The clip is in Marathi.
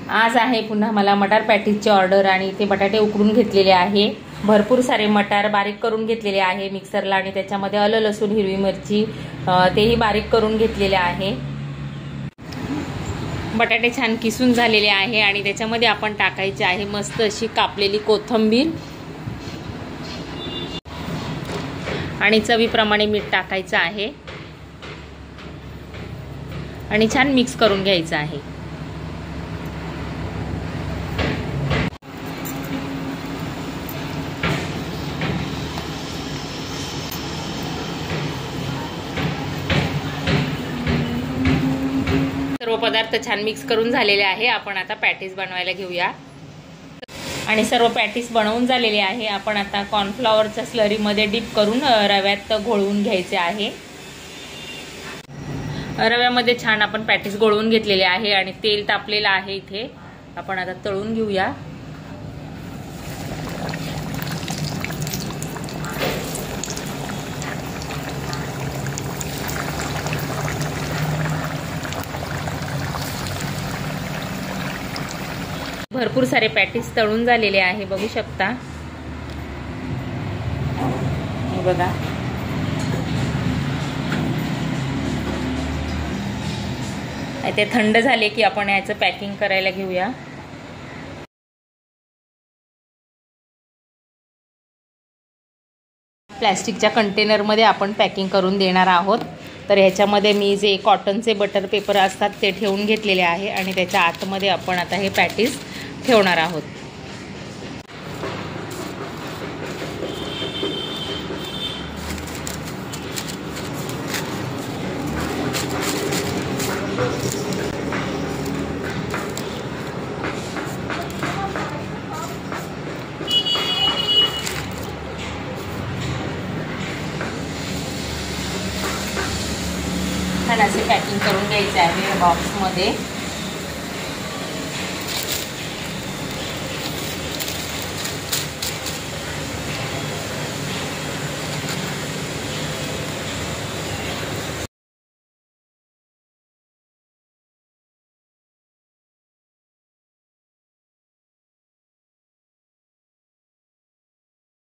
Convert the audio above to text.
आज आहे पुन्हा मला मटार पॅटीसची ऑर्डर आणि इथे बटाटे उकडून घेतलेले आहे। भरपूर सारे मटार बारीक करून घेतलेले आहे मिक्सरला आणि त्याच्यामध्ये आलं लसूण हिरवी मिरची तेही बारीक करून घेतलेले आहे। बटाटे छान किसून झालेले आहे आणि त्याच्यामध्ये आपण टाकायचे आहे मस्त अशी कापलेली कोथिंबीर आणि चवीप्रमाणे मीठ टाकायचं आहे आणि छान मिक्स करून घ्यायचं आहे। सर्व पदार्थ छान मिक्स करून झालेले आहे। आपण आता पॅटीस बनवायला घेऊया आणि सर्व पॅटीस बनवून झालेले आहे। आपण आता कॉर्नफ्लॉवरच्या स्लरीमध्ये डिप करून रव्यात घोळवून घ्यायचे आहे। रव्यामध्ये छान आपण पॅटीस घोळवून घेतलेले आहे आणि तेल तापलेलं आहे इथे। आपण आता तळून घेऊया। भरपूर सारे पॅटीस तळून झालेले आहे, बघू शकता। हे बघा, ते थंड झाले की आपण याचं पॅकिंग करायला घेऊया। प्लॅस्टिकच्या कंटेनरमध्ये आपण पॅकिंग करून देणार आहोत। तर ह्याच्यामध्ये मी जे कॉटनचे बटर पेपर असतात ते ठेवून घेतलेले आहे आणि त्याच्या आतमध्ये आपण आता हे पॅटीस ठेवणार आहोत। छान असे पॅकिंग करून घ्यायचे आहे बॉक्समध्ये।